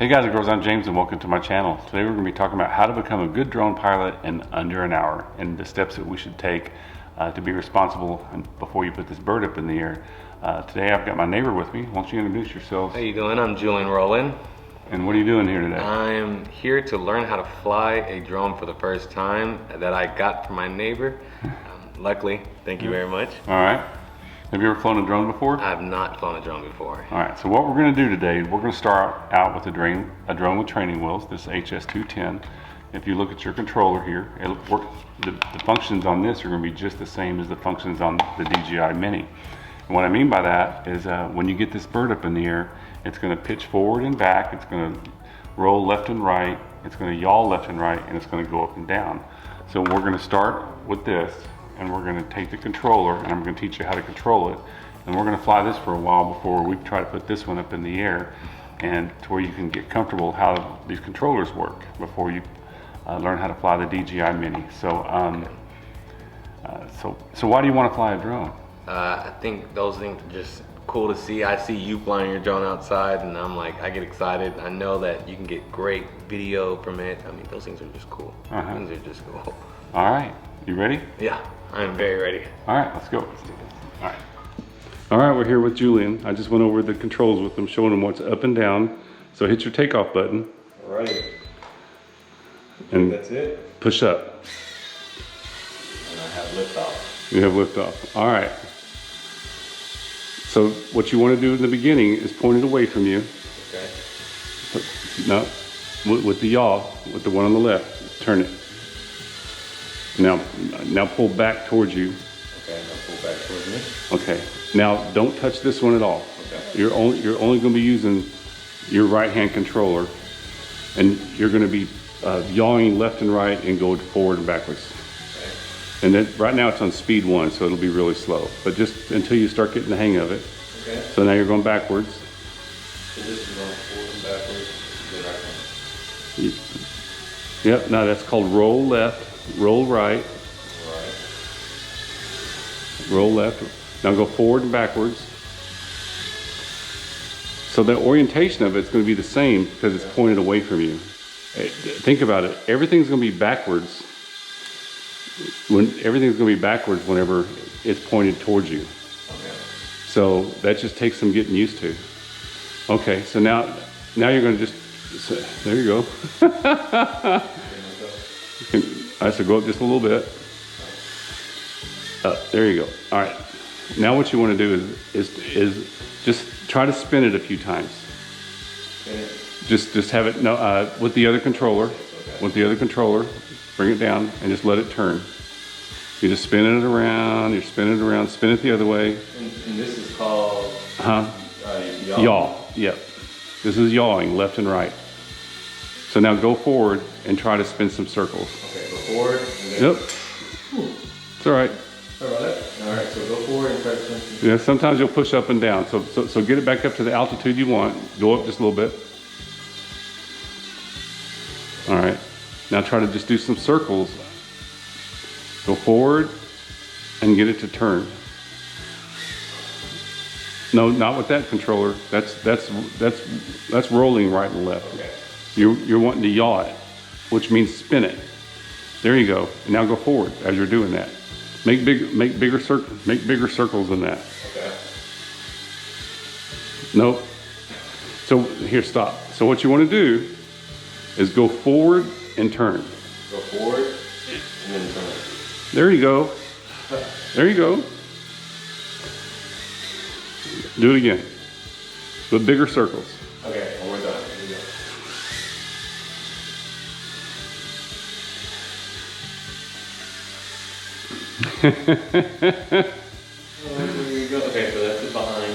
Hey guys and girls, I'm James and welcome to my channel. Today we're going to be talking about how to become a good drone pilot in under an hour and the steps that we should take to be responsible before you put this bird up in the air. Today I've got my neighbor with me. Why don't you introduce yourself? How you doing? I'm Julian Rowland. And what are you doing here today? I'm here to learn how to fly a drone for the first time that I got from my neighbor. Luckily, thank you very much. All right. Have you ever flown a drone before? I have not flown a drone before. All right, so what we're going to do today, we're going to start out with a drone with training wheels, this HS210. If you look at your controller here, the functions on this are going to be just the same as the functions on the DJI Mini. And what I mean by that is when you get this bird up in the air, it's going to pitch forward and back, it's going to roll left and right, it's going to yaw left and right, and it's going to go up and down. So we're going to start with this, and we're going to take the controller, and I'm going to teach you how to control it. And we're going to fly this for a while before we try to put this one up in the air, and to where you can get comfortable how these controllers work before you learn how to fly the DJI Mini. So, so why do you want to fly a drone? I think those things are just cool to see. I see you flying your drone outside, and I'm like, I get excited. I know that you can get great video from it. I mean, those things are just cool. Things are just cool. All right, you ready? Yeah, I'm very ready. All right, let's go. Let's do this. All right. All right, we're here with Julian. I just went over the controls with him, showing him what's up and down. So hit your takeoff button. All right. And that's it. Push up. And I have liftoff. You have liftoff. All right. So what you want to do in the beginning is point it away from you. Okay. No, with the yaw, with the one on the left, turn it. Now pull back towards you. Okay, now pull back towards me. Okay. Now don't touch this one at all. Okay. You're only going to be using your right hand controller, and you're going to be yawing left and right and going forward and backwards. Okay. And then right now it's on speed 1, so it'll be really slow. But just until you start getting the hang of it. Okay. So now you're going backwards. So this is going forward and backwards. Then right hand. Yep. Now that's called roll left. Roll right, roll left. Now go forward and backwards. So the orientation of it's going to be the same because it's pointed away from you. Think about it. Everything's going to be backwards. Everything's going to be backwards whenever it's pointed towards you. Okay. So that just takes some getting used to. Okay. So now you're going to just. There you go. All right, so go up just a little bit. There you go. All right. Now what you want to do is just try to spin it a few times. Spin it. Just have it with the other controller. Okay. With the other controller, bring it down and just let it turn. You're just spinning it around. You're spinning it around. Spin it the other way. And this is called yaw. Yaw. Yep. This is yawing left and right. So now go forward and try to spin some circles. Okay, go forward. And then... Yep. It's all right. Sorry about that. All right, so go forward and try to spin. Yeah, sometimes you'll push up and down. So get it back up to the altitude you want. Go up just a little bit. All right. Now try to just do some circles. Go forward and get it to turn. No, not with that controller. That's rolling right and left. Okay. You're wanting to yaw it, which means spin it. There you go. And now go forward as you're doing that. Make bigger circles than that. Okay. Nope. So here, stop. So what you want to do is go forward and turn. Go forward and then turn. There you go. There you go. Do it again. But bigger circles. Okay, and we're done. Here we go. Okay, so that's it behind.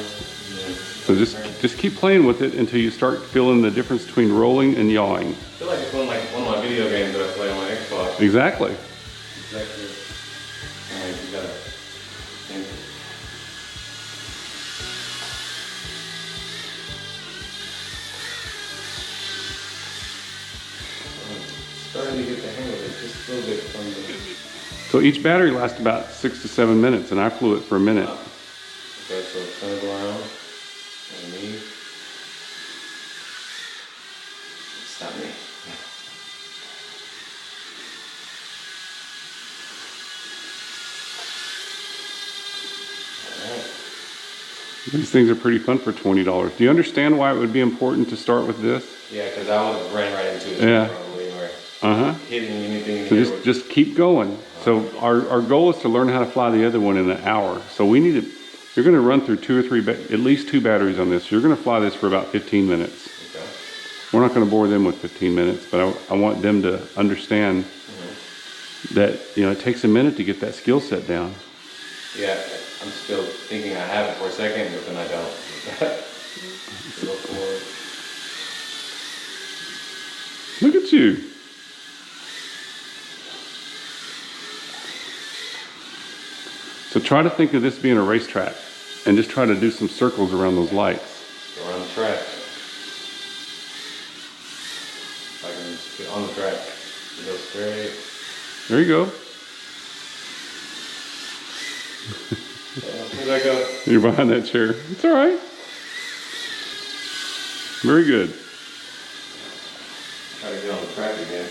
So just keep playing with it until you start feeling the difference between rolling and yawing. I feel like it's one of my video games that I play on my Xbox. Exactly. Exactly. Alright, you gotta think. Starting to get the hang of it, just a little bit from the... So each battery lasts about 6 to 7 minutes, and I flew it for a minute. Okay, so turn it around. And me. These things are pretty fun for $20. Do you understand why it would be important to start with this? Yeah, because I would have ran right into it. Yeah. Probably, hitting anything. So just keep going. So our goal is to learn how to fly the other one in an hour. So we need to, you're going to run through 2 or 3, at least 2 batteries on this. You're going to fly this for about 15 minutes. Okay. We're not going to bore them with 15 minutes, but I want them to understand that, you know, it takes a minute to get that skill set down. Yeah, I'm still thinking I have it for a second, but then I don't. Go forward. Look at you. So try to think of this being a racetrack and just try to do some circles around those lights. Go around the track. If I can get on the track, it goes straight. There you go. Where'd I go? You're behind that chair. It's all right. Very good. Try to get on the track again.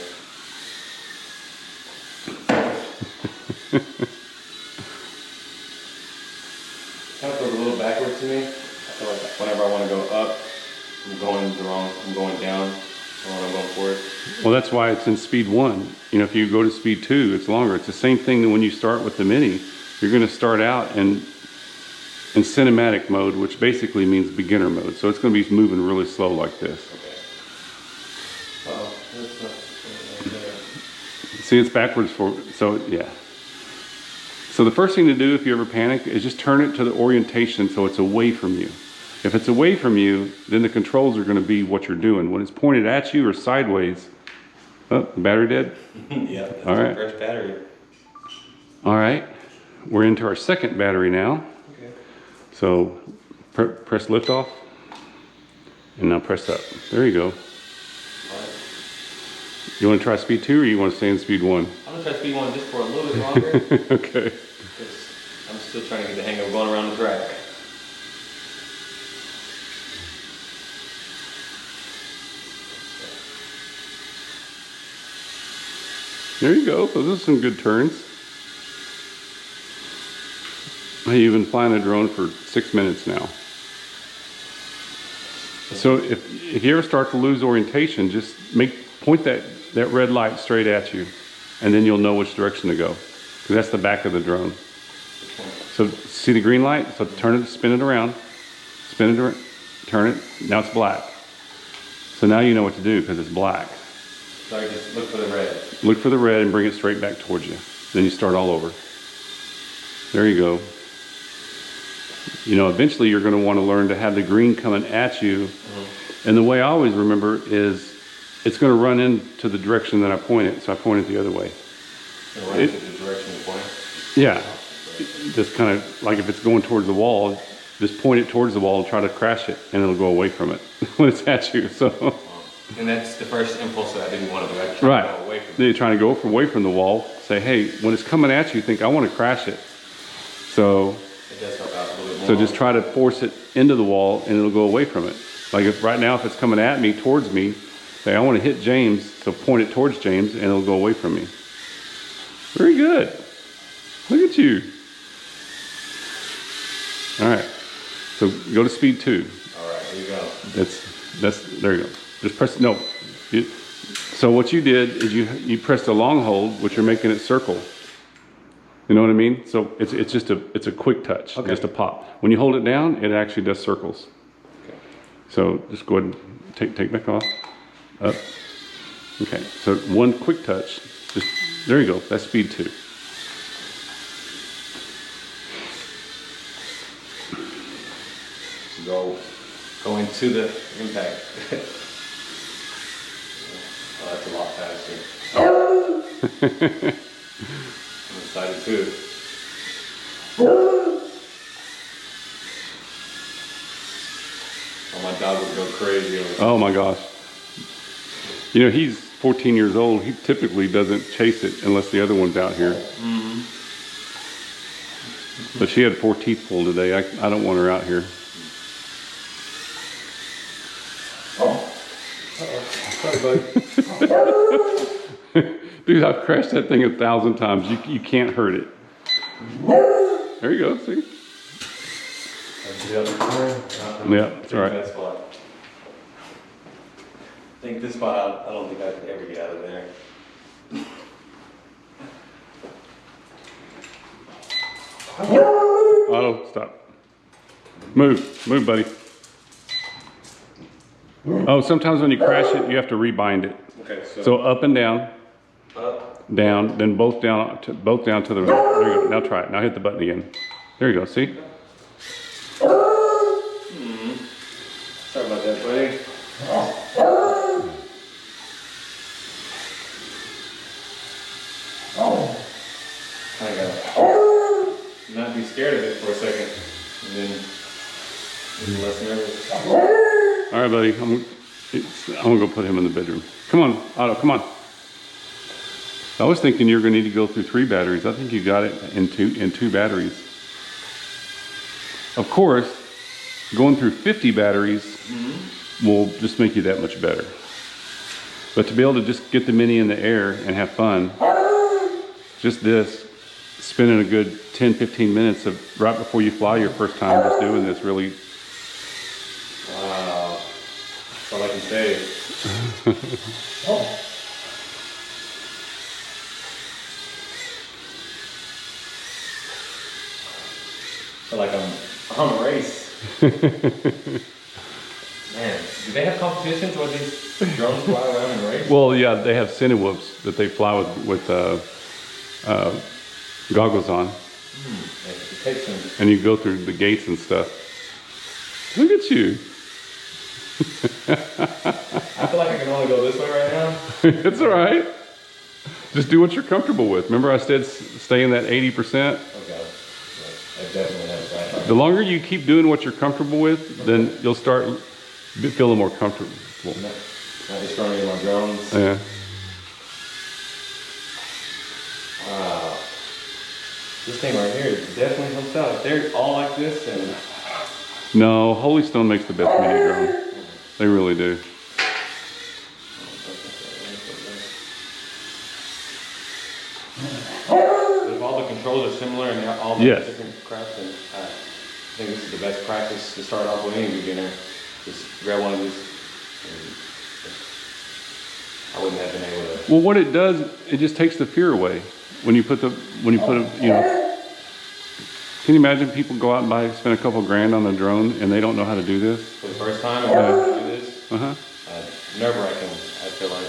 Kind of feels a little backward to me. I feel like whenever I want to go up, I'm going down when I'm going forward. Well, that's why it's in speed 1. You know, if you go to speed 2, it's longer. It's the same thing that when you start with the Mini, you're going to start out in cinematic mode, which basically means beginner mode. So it's going to be moving really slow like this. Okay. Oh, that's not right there. See, it's backwards so yeah. So the first thing to do if you ever panic is just turn it to the orientation so it's away from you. If it's away from you, then the controls are going to be what you're doing. When it's pointed at you or sideways, oh, the battery dead? Yeah, that's all right. The first battery. All right, we're into our second battery now. Okay. So press lift off, and now press up. There you go. All right. You want to try speed 2 or you want to stay in speed 1? I'm gonna try speed 1 just for a little bit longer. Okay. I'm still trying to get the hang of going around the track. There you go. Those are some good turns. Hey, you've been flying a drone for 6 minutes now. So if you ever start to lose orientation, just point that red light straight at you, and then you'll know which direction to go, because that's the back of the drone. So see the green light? So turn it, spin it around, turn it. Now it's black. So now you know what to do because it's black. So I just look for the red. Look for the red and bring it straight back towards you. Then you start all over. There you go. You know, eventually you're going to want to learn to have the green coming at you. And the way I always remember is it's going to run into the direction that I point it. So I point it the other way. So run into the direction you point it? Yeah. Just kind of like if it's going towards the wall, just point it towards the wall and try to crash it, and it'll go away from it when it's at you. So. And that's the first impulse that I didn't want to do. Right. Go away from Then you're trying to go away from the wall. Say, hey, when it's coming at you, think I want to crash it. So. It does help out a little bit more. So just try to force it into the wall, and it'll go away from it. Like if right now, if it's coming at me, towards me, say I want to hit James, so point it towards James, and it'll go away from me. Very good. Look at you. All right. So go to speed 2. All right, here you go. There you go. Just press, no. So what you did is you pressed a long hold, which you're making it circle. You know what I mean? So it's just a quick touch, just a pop. When you hold it down, it actually does circles. Okay. So just go ahead and take back off, up. Okay, so one quick touch, there you go, that's speed 2. Go into the impact. Oh, that's a lot faster. I'm excited too. Oh, my dog would go crazy over Oh my gosh. You know, he's 14 years old. He typically doesn't chase it unless the other one's out here. Mm-hmm. But she had 4 teeth pulled today. I don't want her out here. Sorry, buddy. Dude, I've crashed that thing 1,000 times. You can't hurt it. There you go, see? Yeah, that's all right. That spot. I think this spot, I don't think I could ever get out of there. Auto, stop. Move, move, buddy. Oh, sometimes when you crash it, you have to rebind it. Okay, So up and down, up. down, then both down to the. There you go. Now try it. Now hit the button again. There you go. See? Sorry about that, buddy. I gotta not be scared of it for a second, and then be less nervous. All right, buddy. I'm gonna go put him in the bedroom. Come on, Otto. Come on. I was thinking you were gonna need to go through 3 batteries. I think you got it in two batteries. Of course, going through 50 batteries will just make you that much better. But to be able to just get the Mini in the air and have fun, just this, spending a good 10-15 minutes of right before you fly your first time, just doing this really. Wow. That's all I can say. Feel like I'm on a race. Man, do they have competitions where these drones fly around and race? Well, yeah, they have Cinewhoops that they fly with goggles on, It takes them. and you go through the gates and stuff. Look at you. I feel like I can only go this way right now. It's all right. Just do what you're comfortable with. Remember I said stay in that 80%? Okay. I definitely have that. The longer you keep doing what you're comfortable with, then you'll start feeling more comfortable. Not destroying any of my drones. Yeah. Wow. This thing right here definitely helps out. If they're all like this, and No, Holy Stone makes the best mini drone. They really do. if all the controls are similar and all the Yes. different crafts, then I think this is the best practice to start off with any beginner. Just grab one of these. I wouldn't have been able to. Well, what it does, it just takes the fear away. When you put a, you know, can you imagine people go out and spend a couple grand on a drone and they don't know how to do this? For the first time, I'm going to do this. Uh-huh. Nerve-wracking, I feel like.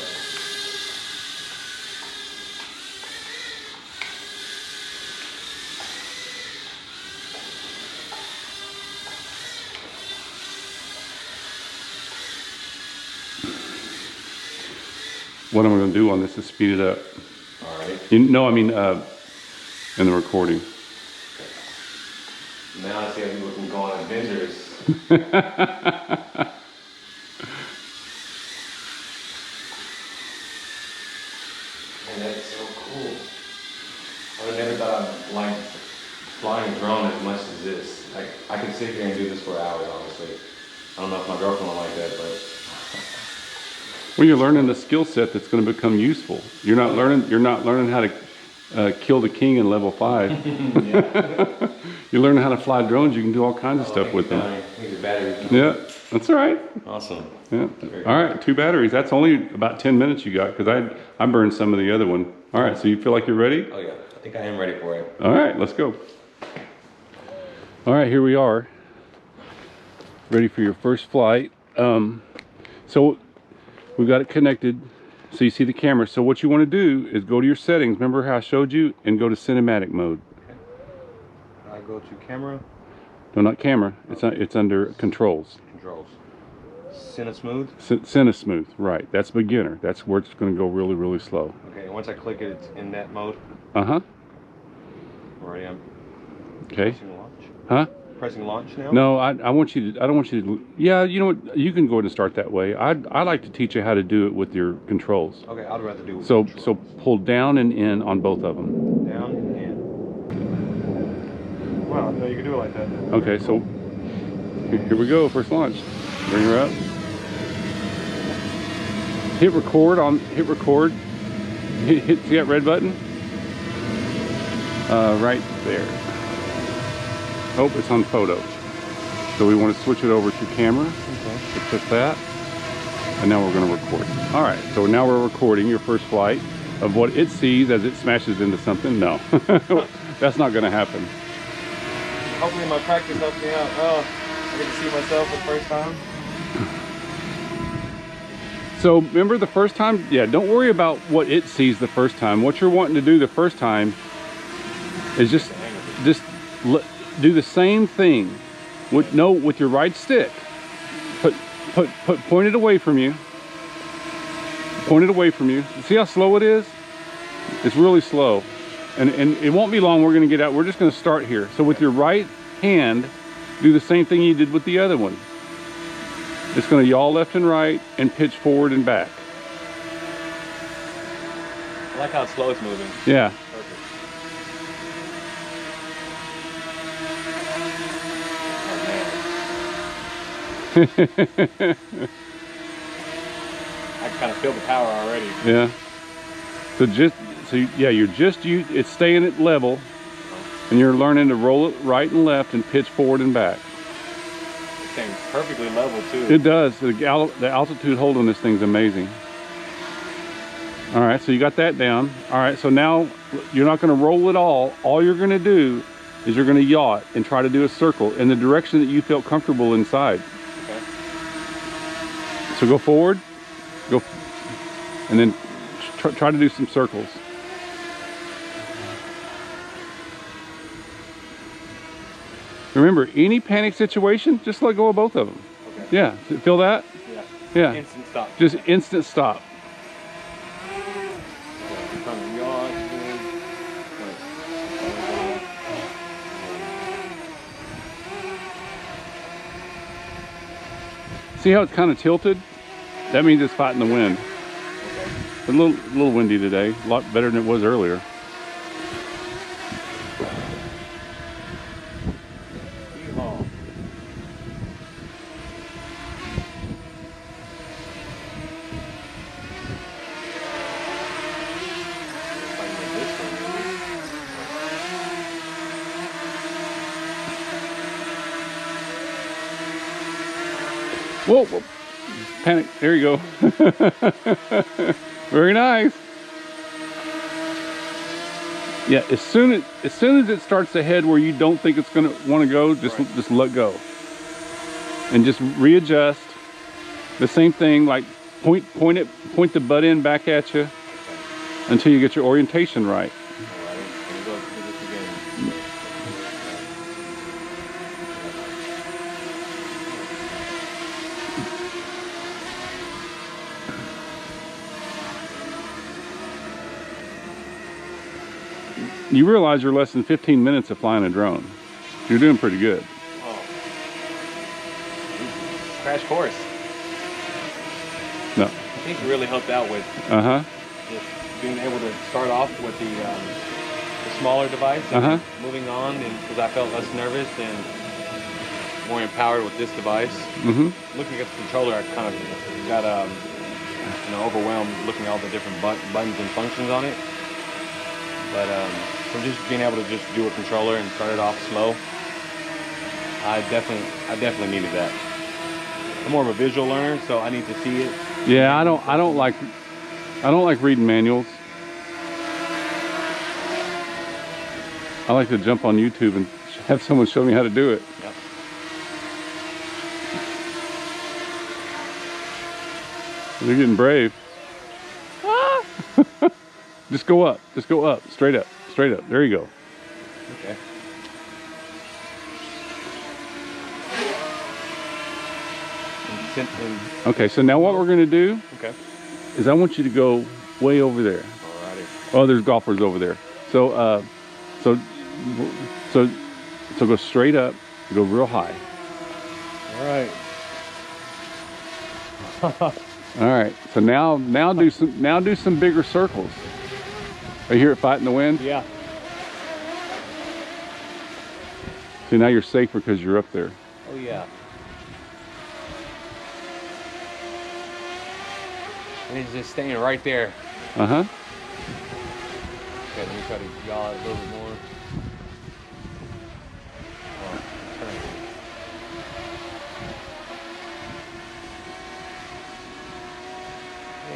What I'm going to do on this is speed it up. All right. No, I mean in the recording. Now I see how people can go on adventures. And that's so cool. I would never thought I'd like flying a drone as much as this. Like, I could sit here and do this for hours, honestly. I don't know if my girlfriend will like that, but Well, you're learning a skill set that's going to become useful. You're not learning how to kill the king in level 5. yeah. You're learning how to fly drones. You can do all kinds of stuff with them. Need the batteries. Yeah, that's all right. Awesome. Yeah. All right, 2 batteries. That's only about 10 minutes you got because I burned some of the other one. All right, so you feel like you're ready? Oh yeah, I think I am ready for it. All right, let's go. All right, here we are. Ready for your first flight. So we've got it connected. So you see the camera. So what you want to do is go to your settings. Remember how I showed you? And go to cinematic mode. I go to camera. No, not camera. It's under controls. Controls. Cine smooth. Cine smooth. Right. That's beginner. That's where it's going to go really, really slow. Okay, and once I click it, it's in that mode. Uh-huh. Already I'm Okay. pressing launch. Huh? Pressing launch now? No, I don't want you to, yeah, you know what, you can go ahead and start that way. I like to teach you how to do it with your controls. Okay, I'd rather do it with So controls. pull down and in on both of them. Down and in. Wow, no, you can do it like that. Okay, so here we go, first launch. Bring her up. Hit record. See that red button? Right there. Oh, it's on photo. So we want to switch it over to camera. Okay. So click that. And now we're going to record. All right, so now we're recording your first flight of what it sees as it smashes into something. No, that's not going to happen. Hopefully my practice helps me out. Oh, I get to see myself for the first time. So remember the first time? Yeah, don't worry about what it sees the first time. What you're wanting to do the first time is just do the same thing with your right stick. Point it away from you. Point it away from you. See how slow it is? It's really slow. And it won't be long. We're going to get out. We're just going to start here. So with your right hand, do the same thing you did with the other one. It's going to yaw left and right and pitch forward and back. I like how slow it's moving. Yeah. Perfect. I can kind of feel the power already. Yeah. It's staying at level, and you're learning to roll it right and left and pitch forward and back. It's staying perfectly level too. It does. The altitude hold on this thing's amazing. All right, so you got that down. All right, so now you're not going to roll it all. All you're going to do is you're going to yaw it and try to do a circle in the direction that you felt comfortable inside. Okay. So go forward, and then try to do some circles. Remember, any panic situation, just let go of both of them. Okay. Yeah, feel that? Yeah. Yeah. Instant stop. Just instant stop. Kind of yaw. See how it's kind of tilted? That means it's fighting the wind. It's a little windy today, a lot better than it was earlier. Yeehaw. Whoa, whoa. Panic, there you go. Very nice. Yeah, as soon as it starts to head where you don't think it's going to want to go, just let go. And just readjust. The same thing, like point the butt end back at you until you get your orientation right. You realize you're less than 15 minutes of flying a drone. You're doing pretty good. Oh. Crash course. No. I think it really helped out with just being able to start off with the smaller device and moving on, and because I felt less nervous and more empowered with this device. Looking at the controller, I kind of got overwhelmed looking at all the different buttons and functions on it. But from just being able to just do a controller and start it off slow, I definitely needed that. I'm more of a visual learner, so I need to see it. Yeah, I don't like reading manuals. I like to jump on YouTube and have someone show me how to do it. Yep. You're getting brave. Ah! Just go up, straight up. There you go. Okay. Okay, so now what we're going to do is I want you to go way over there. Alrighty. Oh, there's golfers over there. So go straight up, go real high. All right. So now do some bigger circles. Are you hear it fighting the wind? Yeah. See, now you're safer because you're up there. Oh yeah. And it's just staying right there. Okay, let me try to yaw it a little bit more.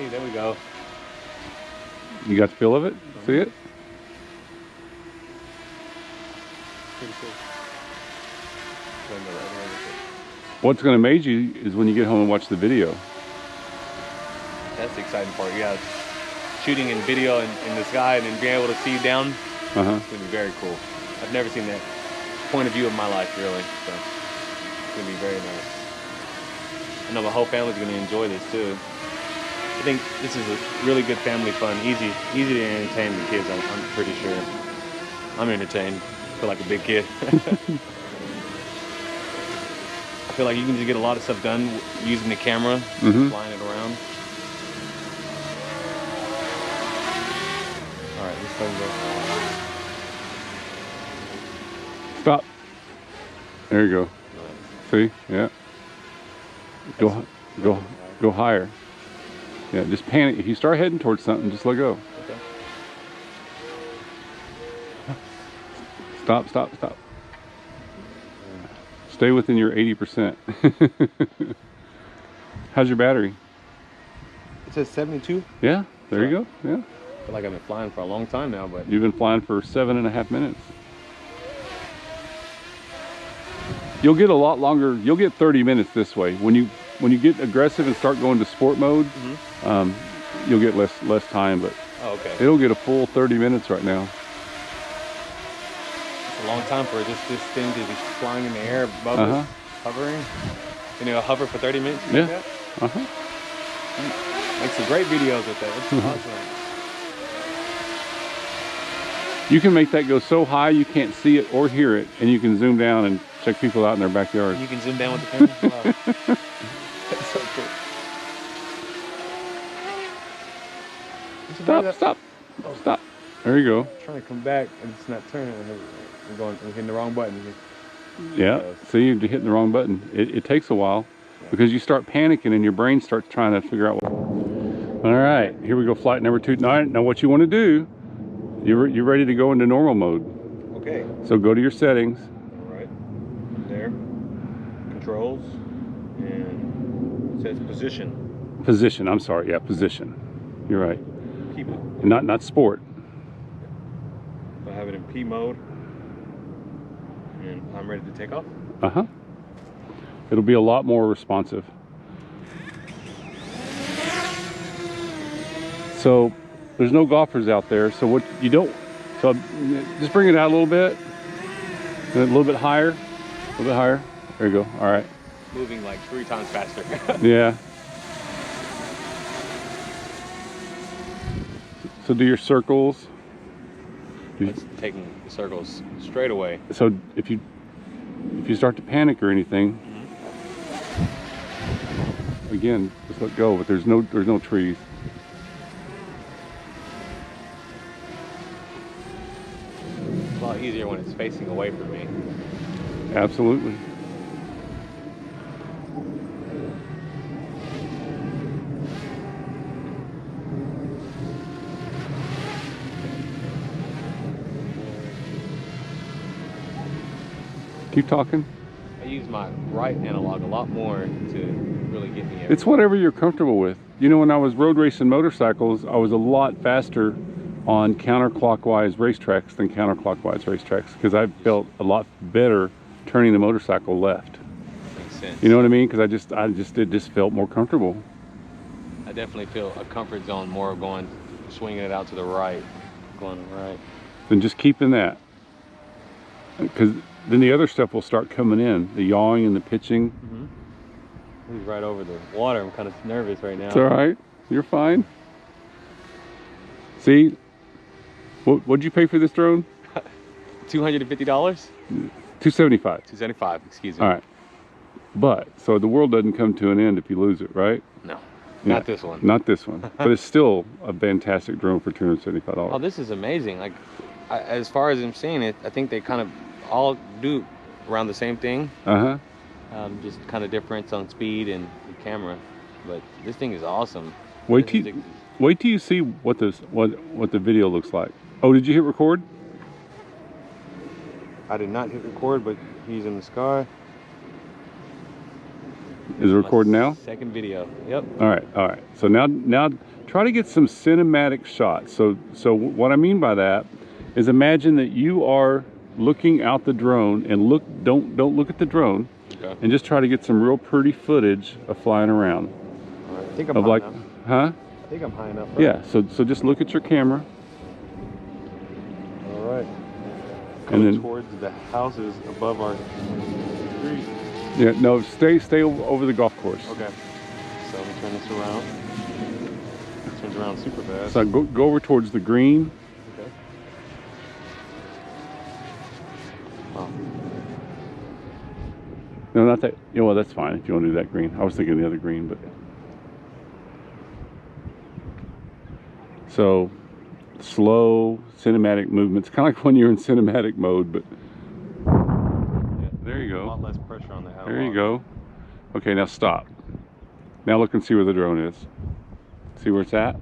Hey, there we go. You got the feel of it? See it? Pretty cool. What's going to amaze you is when you get home and watch the video. That's the exciting part. You got shooting in video in the sky and then being able to see down. It's going to be very cool. I've never seen that point of view of my life, really. So it's going to be very nice. I know my whole family's going to enjoy this too. I think this is a really good family fun. Easy to entertain the kids, I'm pretty sure. I'm entertained. I feel like a big kid. I feel like you can just get a lot of stuff done using the camera, flying it around. All right, let's go. Stop. There you go. See? Yeah. Go higher. Yeah, just panic. If you start heading towards something, just let go. Okay. Stop. Stay within your 80%. How's your battery? It says 72. Yeah, there you go. Yeah. I feel like I've been flying for a long time now, but You've been flying for 7.5 minutes. You'll get a lot longer. You'll get 30 minutes this way. When you get aggressive and start going to sport mode, you'll get less time. But okay. it'll get a full 30 minutes right now. It's a long time for this thing to be flying in the air above us, hovering. And it'll hover for 30 minutes. Yeah. Like that? Make some great videos with that. It's awesome. You can make that go so high you can't see it or hear it, and you can zoom down and check people out in their backyard. You can zoom down with the camera. Wow. That's so cool. Stop. There you go. I'm trying to come back and it's not turning. I'm hitting the wrong button. Yeah. See, you're hitting the wrong button. It takes a while because you start panicking and your brain starts trying to figure out what. All right, here we go. Flight number 2. Now what you want to do? You're ready to go into normal mode. Okay. So go to your settings. All right. There. Controls. And it says position. Position. I'm sorry. Yeah, position. You're right. Keep it. Not sport. I have it in P mode. And I'm ready to take off. It'll be a lot more responsive. So there's no golfers out there. So what you don't. So just bring it out a little bit. And a little bit higher. A little bit higher. There you go. All right. Moving like 3 times faster. Yeah. So do your circles. It's taking the circles straight away. So if you start to panic or anything, again, just let go. But there's no trees. It's a lot easier when it's facing away from me. Absolutely. Keep talking. I use my right analog a lot more to really get me. It's whatever you're comfortable with. You know, when I was road racing motorcycles, I was a lot faster on counterclockwise racetracks than counterclockwise racetracks because I felt a lot better turning the motorcycle left. Makes sense. You know what I mean? Because it just felt more comfortable. I definitely feel a comfort zone more going, swinging it out to the right, going right. Then just keeping that. Because then the other stuff will start coming in, the yawing and the pitching. He's right over the water. I'm kind of nervous right now. It's all right. You're fine. See? What'd you pay for this drone? $250? $275. $275, excuse me. All right. But, so the world doesn't come to an end if you lose it, right? No, Yeah. not this one. Not this one. But it's still a fantastic drone for $275. Oh, this is amazing. Like, as far as I'm seeing it, I think they kind of all do around the same thing. Just kind of difference on speed and the camera. But this thing is awesome. Wait till you see what the video looks like. Oh, did you hit record? I did not hit record, but he's in the sky. Is it recording now? Second video. Yep. All right. So now try to get some cinematic shots. So what I mean by that is imagine that you are looking out the drone and don't look at the drone, Okay. and just try to get some real pretty footage of flying around. All right. I think I'm high enough. Huh? I think I'm high enough. Right? Yeah. So just look at your camera. All right. And Going then towards the houses above our street. yeah, no, stay over the golf course. Okay. So let me turn this around. It turns around super fast. So go over towards the green. Okay. Wow. No, not that. Yeah, well, that's fine if you want to do that green. I was thinking the other green, but so slow cinematic movements, kind of like when you're in cinematic mode. But Yeah. there you A lot go. less pressure on the head. There you go. Okay, now stop. Now look and see where the drone is. See where it's at?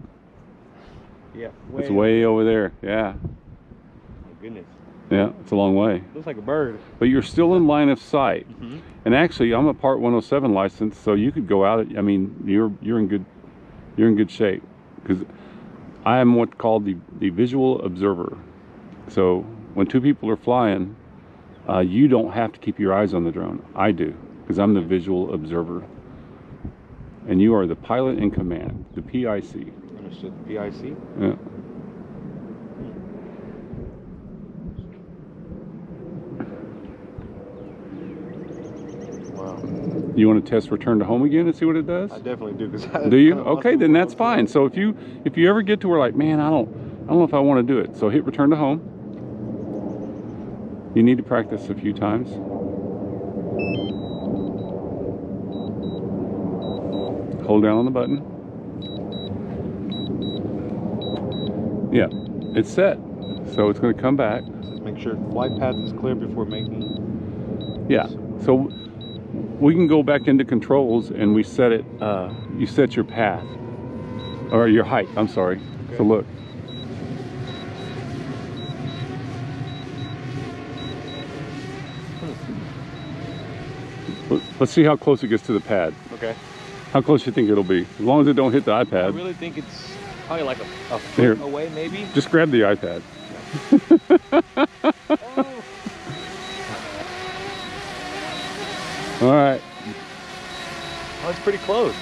Yeah. It's way over there. Yeah. Oh, goodness. Yeah, it's a long way. Looks like a bird. But you're still in line of sight. Mm-hmm. And actually, I'm a Part 107 license, so you could go out. I mean, you're in good shape, because I am what's called the visual observer. So when two people are flying, you don't have to keep your eyes on the drone. I do, because I'm the visual observer, and you are the pilot in command, the PIC. Understood. PIC. Yeah. Wow. You want to test return to home again and see what it does? I definitely do. Do you? Okay, then that's fine. So if you ever get to where like, man, I don't know if I want to do it. So hit return to home. You need to practice a few times. Hold down on the button. Yeah, it's set. So it's going to come back. Just make sure flight path is clear before making. Yeah. So we can go back into controls and we set it. You set your path or your height. I'm sorry. Okay. So look. Let's see how close it gets to the pad. Okay. How close you think it'll be? As long as it don't hit the I iPad. really think it's probably like a Here. foot away, maybe. Just grab the iPad. All right. Oh, it's pretty close.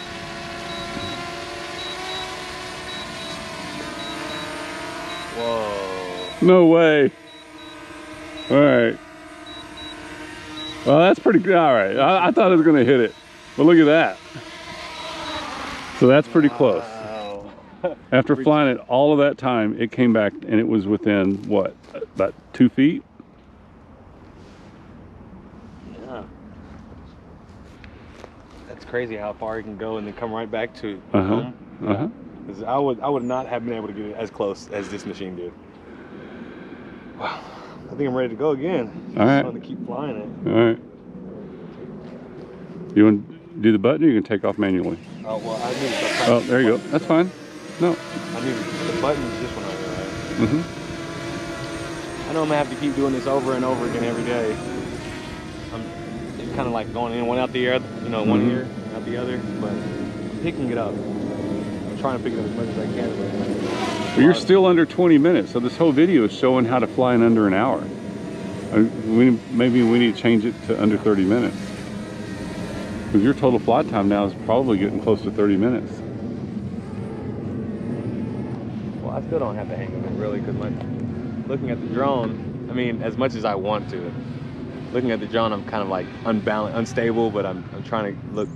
Whoa. No way. All right. Well, that's pretty good. All right. I thought it was going to hit it. But look at that. So that's pretty close. Wow. After flying it all of that time, it came back and it was within, what, about 2 feet? Yeah. That's crazy how far you can go and then come right back to Uh-huh. home. Uh-huh. 'Cause I would not have been able to get it as close as this machine did. Wow. I think I'm ready to go again. All right. I want to keep flying it. All right. You want to do the button or you can take off manually? Oh, well, I need to Oh, there you go. That's fine. No. I need the button is this one right here, right? Mm-hmm. I know I'm gonna have to keep doing this over and over again every day. It's kind of like going in one out the other, you know, one ear out the other, but I'm picking it up. I'm trying to pick it up as much as I can. But you're still under 20 minutes, so this whole video is showing how to fly in under an hour. Maybe we need to change it to under 30 minutes. Because your total flight time now is probably getting close to 30 minutes. Well, I still don't have the hang of it really, because looking at the drone, I mean, as much as I want to, looking at the drone, I'm kind of like unbalanced, unstable, but I'm trying to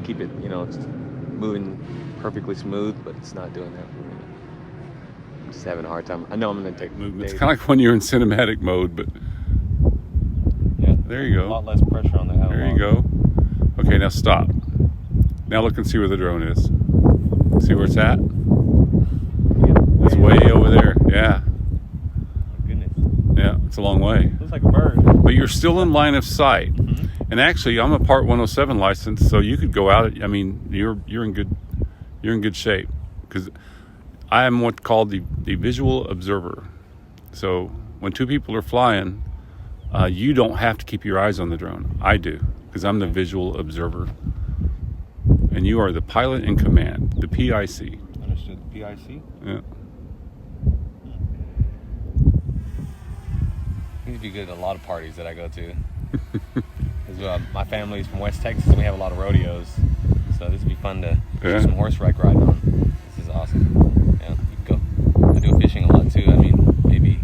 keep it, you know, it's moving perfectly smooth, but it's not doing that for me. I'm just having a hard time. I know I'm gonna take It's days. kind of like when you're in cinematic mode, but Yeah, there you a lot go. less pressure on the head. There you go. Okay, now stop. Now look and see where the drone is. See where it's at? It's way over there. Yeah. Goodness. Yeah, it's a long way. Looks like a bird. But you're still in line of sight. And actually, I'm a Part 107 license, so you could go out. I mean, you're in good shape, because I am what's called the visual observer. So when two people are flying, you don't have to keep your eyes on the drone. I do, because I'm the visual observer. and you are the pilot in command, the PIC. Understood. PIC? Yeah. He'd be good at a lot of parties that I go to. Because my family's from West Texas and we have a lot of rodeos. So this would be fun to do some horseback riding on. This is awesome. Yeah, you can go. I do fishing a lot too. I mean, maybe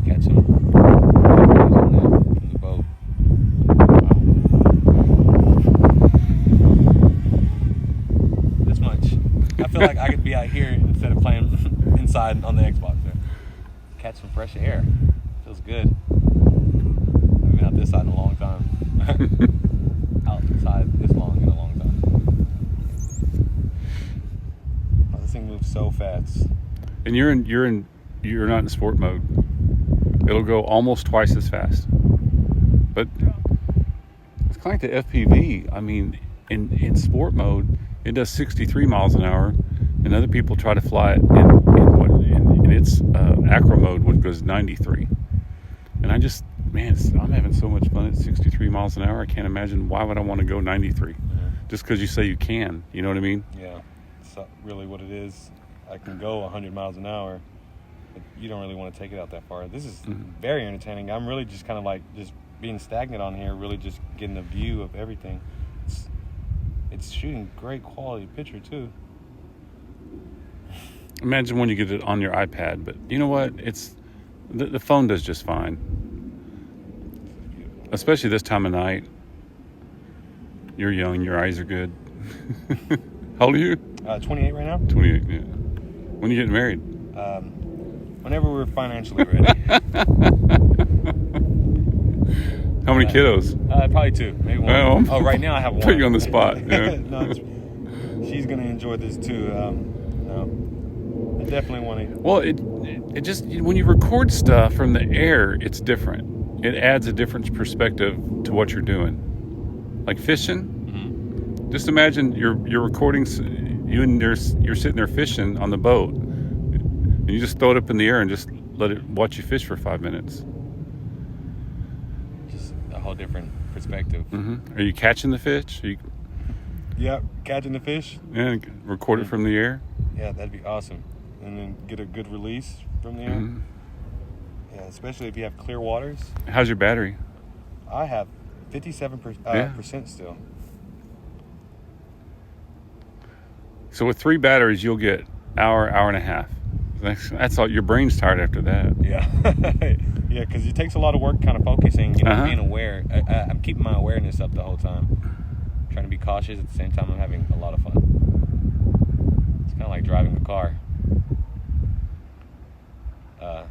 catch some from the boat. This much. I feel like I could be out here instead of playing inside on the Xbox there. Catch some fresh air. Feels good. I've been out this side in a long time. Outside this long in a long time. Oh, this thing moves so fast. And you're not in sport mode. It'll go almost twice as fast. But it's kind of like the FPV. I mean, in sport mode, it does 63 miles an hour, and other people try to fly it in its acro mode, which goes 93. And I'm having so much fun at 63 miles an hour. I can't imagine why would I want to go 93. Just because you say you can. You know what I mean? Yeah, it's really what it is. I can go 100 miles an hour, but you don't really want to take it out that far. This is very entertaining. I'm really just kind of like just being stagnant on here, really just getting a view of everything. It's shooting great quality picture too. Imagine when you get it on your iPad, but you know what? The phone does just fine. Especially this time of night. You're young, your eyes are good. How old are you? 28 right now. 28, yeah. When are you getting married? Whenever we're financially ready. How many kiddos? Probably 2, maybe 1. Right now I have 1. Put you on the spot. Yeah. No, she's gonna enjoy this too. No, I definitely want to. Well, it just when you record stuff from the air, it's different. It adds a different perspective to what you're doing. Like fishing. Mm-hmm. Just imagine you're recording. You're sitting there fishing on the boat, and you just throw it up in the air and just let it watch you fish for 5 minutes. Just a whole different perspective. Mm-hmm. Are you catching the fish? Yeah, catching the fish. Yeah, record it from the air. Yeah, that'd be awesome. And then get a good release from the air. Mm-hmm. Yeah, especially if you have clear waters. How's your battery? I have 57% still. So with 3 batteries, you'll get hour and a half. That's all. Your brain's tired after that. Yeah, yeah, because it takes a lot of work, kind of focusing, being aware. I'm keeping my awareness up the whole time, trying to be cautious at the same time. I'm having a lot of fun. It's kind of like driving a car, the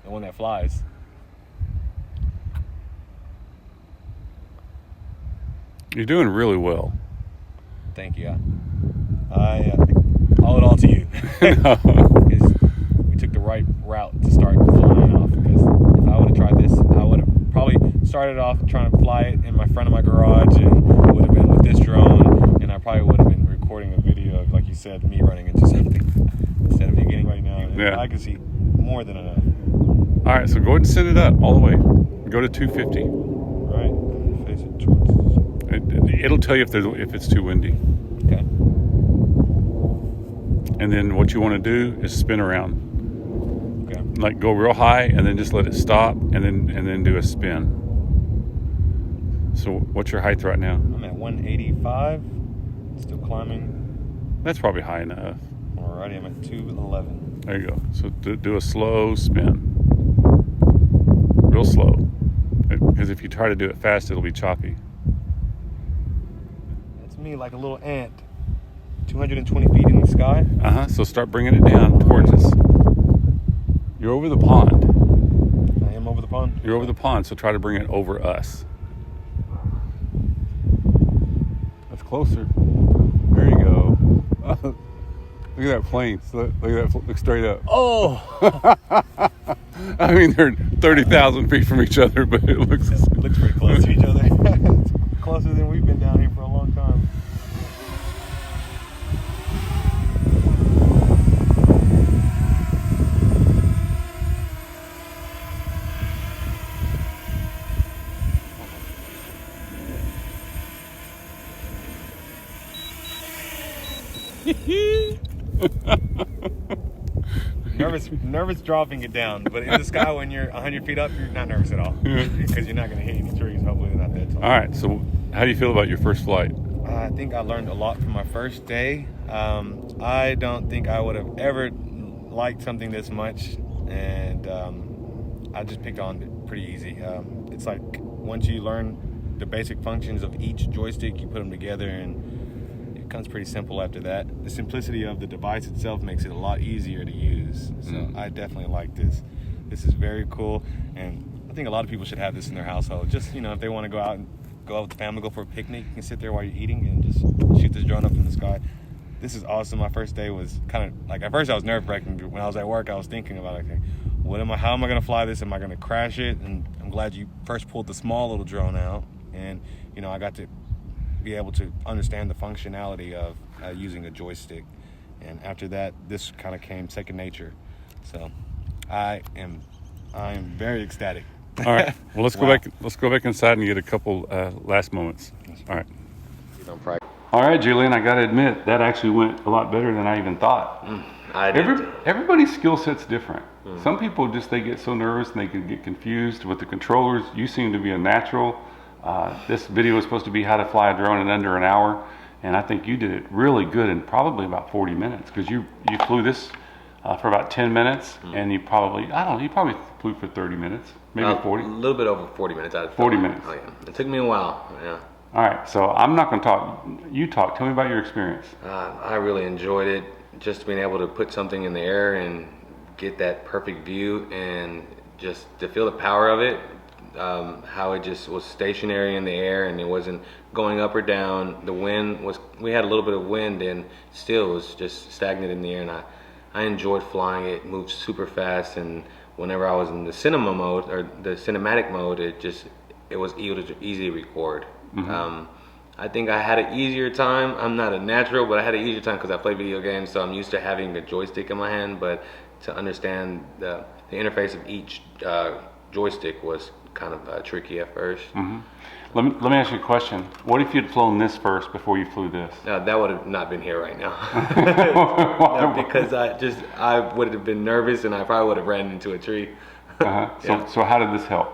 one that flies. You're doing really well. Thank you. I owe it all to you. Because we took the right route to start flying off. Because if I would have tried this, I would have probably started off trying to fly it in front of my garage, and would have been with this drone, and I probably would have been recording a video of, like you said, me running into something instead of you getting right now. Yeah. I can see more than enough. All right, so go ahead and send it up all the way. Go to 250. Right. Face it towards. It'll tell you if it's too windy. Okay. And then what you want to do is spin around. Okay. Like go real high and then just let it stop and then do a spin. So what's your height right now? I'm at 185. Still climbing. That's probably high enough. Alrighty, I'm at 211. There you go. So do a slow spin. Real slow. Because if you try to do it fast, it'll be choppy. That's me, like a little ant. 220 feet in the sky. So start bringing it down towards us. You're over the pond. I am over the pond. You're over the pond, so try to bring it over us. That's closer. There you go. Look at that plane. Look at that. Look straight up. Oh! I mean, they're 30,000 feet from each other, but it looks pretty close to each other. It's closer than we've been down here for a long time. Nervous dropping it down, but in the sky when you're 100 feet up, you're not nervous at all because you're not going to hit any trees. Hopefully, not that tall. All right. So, how do you feel about your first flight? I think I learned a lot from my first day. I don't think I would have ever liked something this much, and I just picked on it pretty easy. It's like once you learn the basic functions of each joystick, you put them together, and it becomes pretty simple after that. The simplicity of the device itself makes it a lot easier to use. So I definitely like this. This is very cool, and I think a lot of people should have this in their household. Just, if they want to go out with the family, go for a picnic, you can sit there while you're eating and just shoot this drone up in the sky. This is awesome. My first day was kind of like, at first I was nerve-wracking. When I was at work, I was thinking about, okay, how am I going to fly this? Am I going to crash it? And I'm glad you first pulled the small little drone out, and I got to be able to understand the functionality of using a joystick. And after that, this kind of came second nature. So I am very ecstatic. All right. Well, let's go back. Let's go back inside and get a couple last moments. All right. All right, Julian. I got to admit that actually went a lot better than I even thought. Everybody's skill set's different. Some people they get so nervous and they can get confused with the controllers. You seem to be a natural. This video was supposed to be how to fly a drone in under an hour, and I think you did it really good in probably about 40 minutes because you flew this for about 10 minutes, and you probably flew for 30 minutes, maybe 40. A little bit over 40 minutes. 40 minutes. Oh yeah, it took me a while. Yeah. All right, so I'm not going to talk. You talk. Tell me about your experience. I really enjoyed it. Just being able to put something in the air and get that perfect view, and just to feel the power of it. How it just was stationary in the air and it wasn't going up or down. The wind we had a little bit of wind and still was just stagnant in the air, and I enjoyed flying it. It moved super fast, and whenever I was in the cinema mode or the cinematic mode, it was easy to record. I think I had an easier time. I'm not a natural, but I had an easier time because I play video games, so I'm used to having a joystick in my hand, but to understand the interface of each joystick was kind of tricky at first. Let me ask you a question. What if you'd flown this first before you flew this? That would have not been here right now. Because I would have been nervous and I probably would have ran into a tree. So how did this help?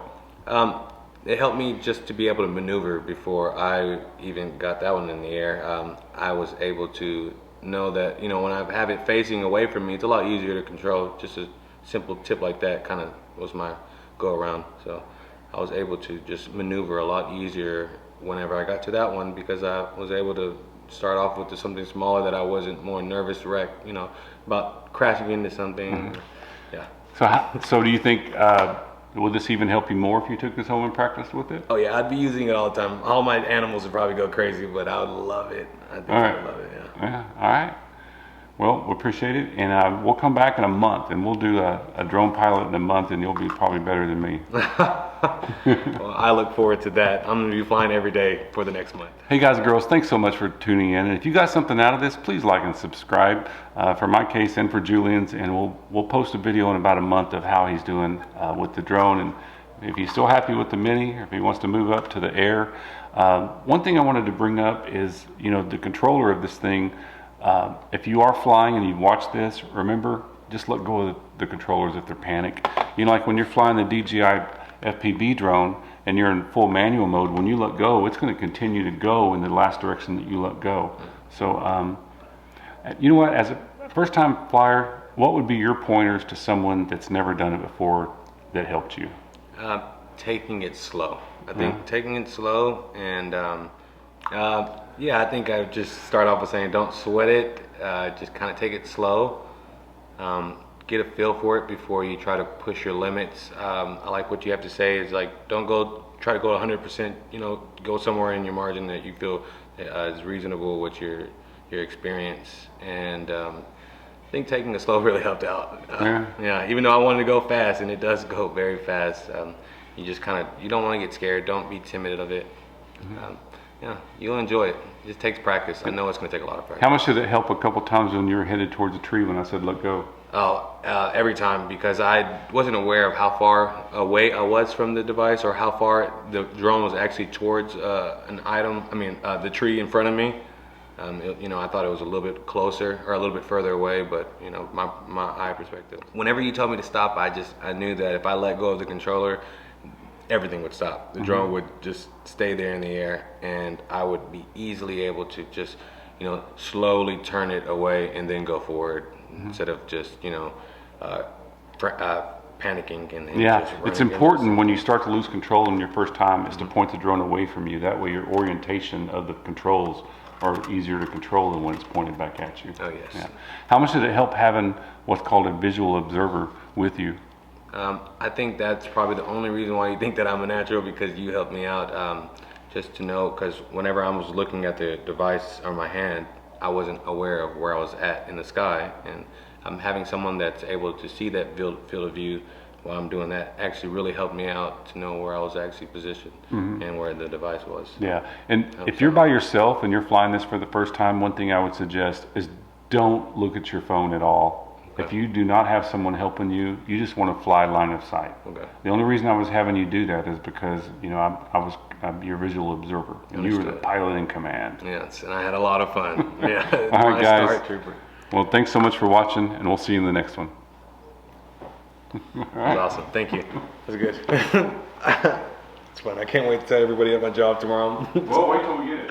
It helped me just to be able to maneuver before I even got that one in the air. I was able to know that, when I have it facing away from me, it's a lot easier to control. Just a simple tip like that kind of was my go around. So I was able to just maneuver a lot easier whenever I got to that one because I was able to start off with something smaller that I wasn't more nervous wreck, about crashing into something. Yeah. So do you think, would this even help you more if you took this home and practiced with it? Oh yeah, I'd be using it all the time. All my animals would probably go crazy, but I would love it. I think I would love it, yeah. All right. Well, we appreciate it, and we'll come back in a month, and we'll do a drone pilot in a month, and you'll be probably better than me. Well, I look forward to that. I'm going to be flying every day for the next month. Hey guys and girls, thanks so much for tuning in, and if you got something out of this, please like and subscribe for my case and for Julian's, and we'll post a video in about a month of how he's doing with the drone, and if he's still happy with the Mini, or if he wants to move up to the Air. One thing I wanted to bring up is, the controller of this thing. If you are flying and you watch this, remember, just let go of the controllers if they're panic. Like when you're flying the DJI FPV drone and you're in full manual mode, when you let go, it's going to continue to go in the last direction that you let go. So, you know what, as a first-time flyer, what would be your pointers to someone that's never done it before that helped you? Taking it slow. I think taking it slow, and I think I would just start off with saying don't sweat it. Just kind of take it slow. Get a feel for it before you try to push your limits. I like what you have to say is like, don't try to go 100%. Go somewhere in your margin that you feel is reasonable with your experience. And I think taking it slow really helped out. Even though I wanted to go fast, and it does go very fast. You just you don't want to get scared. Don't be timid of it. You'll enjoy it. It just takes practice. I know it's going to take a lot of practice. How much did it help a couple times when you were headed towards a tree when I said let go? Every time, because I wasn't aware of how far away I was from the device or how far the drone was actually towards an item. The tree in front of me. You know, I thought it was a little bit closer or a little bit further away, but you know, my eye perspective. Whenever you told me to stop, I knew that if I let go of the controller, everything would stop. The drone would just stay there in the air, and I would be easily able to just, you know, slowly turn it away and then go forward instead of just, you know, panicking and Yeah, just it's running. important when you start to lose control in your first time is to point the drone away from you. That way your orientation of the controls are easier to control than when it's pointed back at you. Oh yes. Yeah. How much did it help having what's called a visual observer with you? I think that's probably the only reason why you think that I'm a natural, because you helped me out. Just to know, because whenever I was looking at the device on my hand, I wasn't aware of where I was at in the sky, and having someone that's able to see that field of view while I'm doing that actually really helped me out to know where I was actually positioned and where the device was. Yeah, and if you're by yourself and you're flying this for the first time, one thing I would suggest is don't look at your phone at all. Okay. If you do not have someone helping you, you just want to fly line of sight. Okay. The only reason I was having you do that is because, you know, I'm your visual observer. And you were the pilot in command. Yes, and I had a lot of fun. Yeah. All right, guys. Star Trooper. Well, thanks so much for watching, and we'll see you in the next one. That was awesome. Thank you. That was good. It's fun. I can't wait to tell everybody at my job tomorrow. Well, wait till we get it.